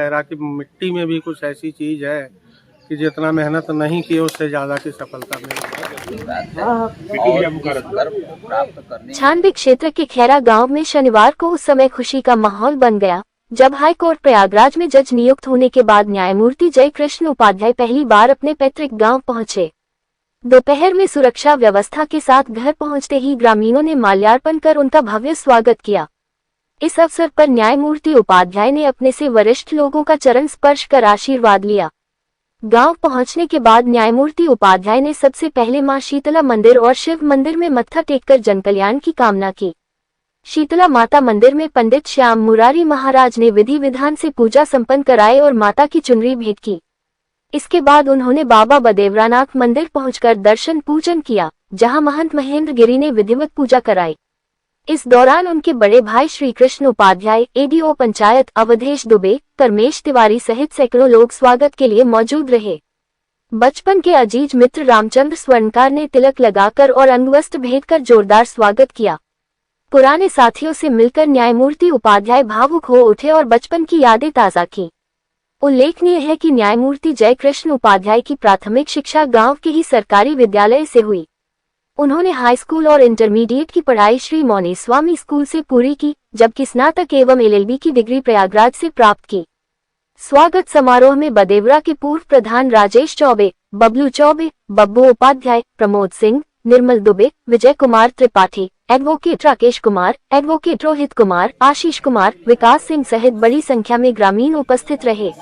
खैरा की मिट्टी में भी कुछ ऐसी चीज है कि जितना मेहनत नहीं की उससे ज्यादा की सफलता मिली। छानबे क्षेत्र के खैरा गांव में शनिवार को उस समय खुशी का माहौल बन गया जब हाईकोर्ट प्रयागराज में जज नियुक्त होने के बाद न्यायमूर्ति जयकृष्ण उपाध्याय पहली बार अपने पैतृक गांव पहुंचे। दोपहर में सुरक्षा व्यवस्था के साथ घर पहुंचते ही ग्रामीणों ने माल्यार्पण कर उनका भव्य स्वागत किया। इस अवसर पर न्यायमूर्ति उपाध्याय ने अपने से वरिष्ठ लोगों का चरण स्पर्श कर आशीर्वाद लिया। गांव पहुंचने के बाद न्यायमूर्ति उपाध्याय ने सबसे पहले मां शीतला मंदिर और शिव मंदिर में मत्था टेककर जनकल्याण की कामना की। शीतला माता मंदिर में पंडित श्याम मुरारी महाराज ने विधि विधान से पूजा संपन्न कराई और माता की चुनरी भेंट की। इसके बाद उन्होंने बाबा बदेवरानाथ मंदिर पहुंचकर दर्शन पूजन किया, जहां महंत महेंद्र गिरी ने विधिवत पूजा कराई। इस दौरान उनके बड़े भाई श्री कृष्ण उपाध्याय, एडीओ पंचायत अवधेश दुबे, कर्मेश तिवारी सहित सैकड़ों लोग स्वागत के लिए मौजूद रहे। बचपन के अजीज मित्र रामचंद्र स्वर्णकार ने तिलक लगाकर और अंगवस्त्र भेंट कर जोरदार स्वागत किया। पुराने साथियों से मिलकर न्यायमूर्ति उपाध्याय भावुक हो उठे और बचपन की यादें ताज़ा की। उल्लेखनीय है कि न्यायमूर्ति जयकृष्ण उपाध्याय की प्राथमिक शिक्षा गांव के ही सरकारी विद्यालय से हुई। उन्होंने हाई स्कूल और इंटरमीडिएट की पढ़ाई श्री मौनी स्वामी स्कूल से पूरी की, जबकि स्नातक एवं एलएलबी की डिग्री प्रयागराज से प्राप्त की। स्वागत समारोह में बदेवरा के पूर्व प्रधान राजेश चौबे, बबलू चौबे, बब्बू उपाध्याय, प्रमोद सिंह, निर्मल दुबे, विजय कुमार त्रिपाठी, एडवोकेट राकेश कुमार, एडवोकेट रोहित कुमार, आशीष कुमार, विकास सिंह सहित बड़ी संख्या में ग्रामीण उपस्थित रहे।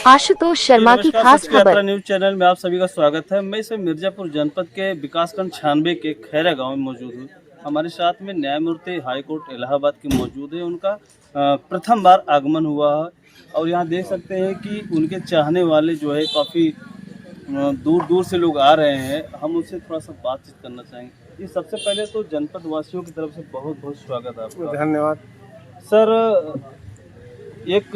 आशुतोष शर्मा की खास खबर। न्यूज चैनल में आप सभी का स्वागत है। मैं इस मिर्जापुर जनपद के विकासखंड छानबे के खैरा गांव में मौजूद हूँ। हमारे साथ में न्यायमूर्ति हाईकोर्ट इलाहाबाद के मौजूद है। उनका प्रथम बार आगमन हुआ है और यहाँ देख सकते हैं कि उनके चाहने वाले जो है काफ़ी दूर दूर से लोग आ रहे हैं। हम उनसे थोड़ा सा बातचीत करना चाहेंगे। ये सबसे पहले तो जनपद वासियों की तरफ से बहुत बहुत स्वागत है आपका। धन्यवाद सर। एक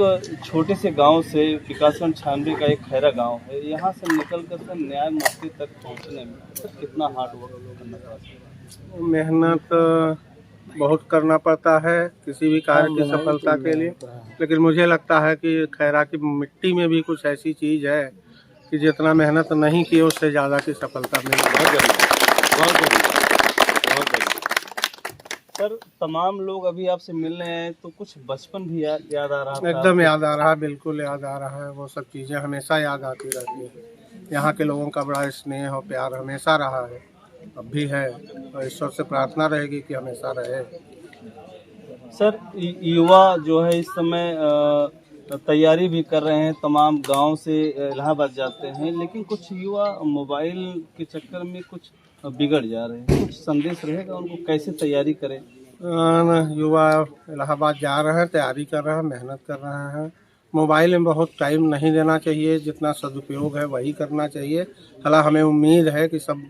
छोटे से गांव से विकासखंड छानबे का एक खैरा गांव है, यहाँ से निकल कर सर न्यायमूर्ति तक पहुँचने में सर कितना हार्ड वर्क करना पड़ता है? मेहनत बहुत करना पड़ता है किसी भी कार्य की सफलता के लिए, लेकिन मुझे लगता है कि खैरा की मिट्टी में भी कुछ ऐसी चीज है कि जितना मेहनत नहीं की उससे ज़्यादा की सफलता मिली। सर, तमाम लोग अभी आपसे मिल रहे हैं तो कुछ बचपन भी याद आ रहा है? एकदम याद आ रहा है, बिल्कुल याद आ रहा है। वो सब चीज़ें हमेशा याद आती रहती हैं। यहाँ के लोगों का बड़ा स्नेह और प्यार हमेशा रहा है, अब भी है और ईश्वर से प्रार्थना रहेगी कि हमेशा रहे। सर, युवा जो है इस समय तैयारी भी कर रहे हैं, तमाम गांव से इलाहाबाद जाते हैं, लेकिन कुछ युवा मोबाइल के चक्कर में कुछ बिगड़ जा रहे हैं। कुछ संदेश रहेगा उनको कैसे तैयारी करें? युवा इलाहाबाद जा रहे हैं, तैयारी कर रहे हैं, मेहनत कर रहे हैं। मोबाइल में बहुत टाइम नहीं देना चाहिए, जितना सदुपयोग है वही करना चाहिए। हालांकि हमें उम्मीद है कि सब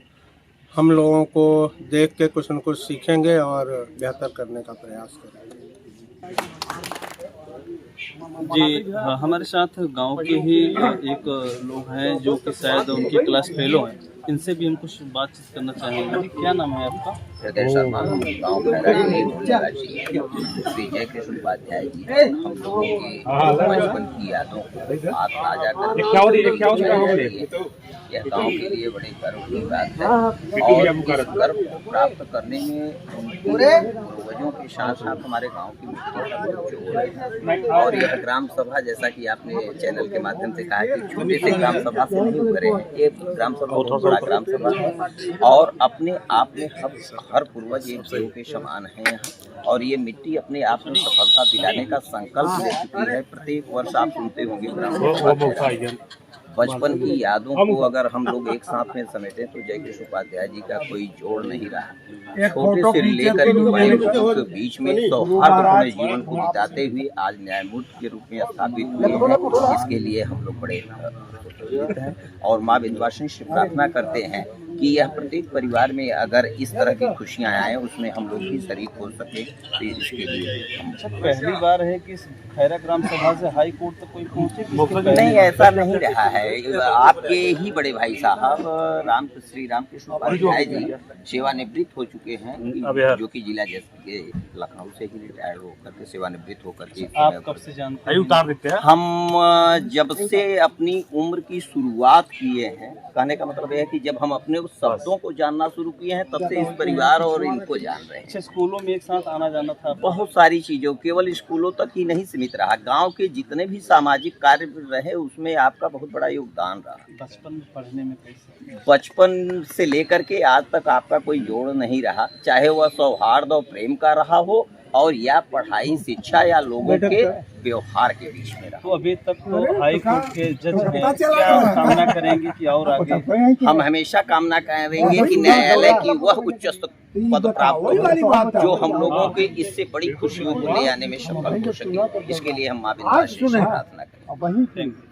हम लोगों को देख के कुछ न कुछ सीखेंगे और बेहतर करने का प्रयास करेंगे। जी हाँ, हमारे साथ गांव के ही एक लोग हैं जो कि शायद उनकी क्लास फेलो हैं। इनसे भी हम कुछ बातचीत करना चाहेंगे। क्या नाम है आपका? हृदय शर्मा। हम गाँव खैरा श्री जयकृष्ण उपाध्याय जी हम लोगों की बचपन की यादों को आज ताजा करके यह गाँव के लिए बड़े गर्व की बात है और इस गर्व को प्राप्त करने में पूर्वजों के साथ साथ हमारे गाँव की मिट्टी का जोड़ है। और यह ग्राम सभा, जैसा कि आपने चैनल के माध्यम से कहा कि छोटे से ग्राम सभा से नहीं उभरे हैं, ये ग्राम सभा बहुत बड़ा ग्राम सभा है और अपने आप में हर पूर्वज एक देव के समान है यहाँ। और ये मिट्टी अपने आप में सफलता दिलाने का संकल्प ले चुकी है। प्रत्येक वर्ष आप सुनते होंगे ग्राम सभा। बचपन की यादों को अगर हम लोग एक साथ में समेटें तो जयकृष्ण उपाध्याय जी का कोई जोड़ नहीं रहा। छोटे से लेकर के बड़े लोगों के बीच में सौहार्दपूर्ण जीवन को बिताते हुए आज न्यायमूर्ति के रूप में स्थापित हुए हैं। इसके लिए हम लोग बड़े हैं और माँ विंध्यवासिनी से प्रार्थना करते हैं कि यह प्रत्येक परिवार में अगर इस तरह की खुशियां आए उसमें हम लोग भी शरीक हो सके, तो इसके लिए हम पहली बार है कि इस खैरा ग्राम सभा से हाई कोर्ट तक कोई पहुंचे? नहीं, ऐसा नहीं रहा है। आपके ही बड़े भाई साहब श्री रामकृष्ण उपाध्याय जी सेवानिवृत्त हो चुके हैं, जो कि जिला जज के लखनऊ से ही रिटायर्ड होकर के सेवानिवृत्त होकर के आप कब से जानते हैं? हम जब से अपनी उम्र की शुरुआत किए हैं, कहने का मतलब यह है कि जब हम अपने उस शब्दों को जानना शुरू किए हैं तब से इस परिवार और इनको जान रहे हैं। अच्छा, स्कूलों में एक साथ आना जाना था? बहुत सारी चीजों, केवल स्कूलों तक ही नहीं सीमित रहा, गांव के जितने भी सामाजिक कार्य रहे उसमें आपका बहुत बड़ा योगदान रहा। बचपन में पढ़ने में कैसे? बचपन से लेकर के आज तक आपका कोई जोड़ नहीं रहा, चाहे वह सौहार्द और प्रेम का रहा हो और या पढ़ाई शिक्षा या लोगों के व्यवहार के बीच में रहा। तो अभी तक तो हाई कोर्ट के जज हैं, क्या कामना करेंगे कि और आगे? हम हमेशा कामना करेंगे कि न्यायालय की वह उच्च पद प्राप्त हो जो हम लोगों के इससे बड़ी खुशियों को ले आने में सफल हो सके। इसके लिए हम माँ विंध्यवासिनी से प्रार्थना करें। Thank you.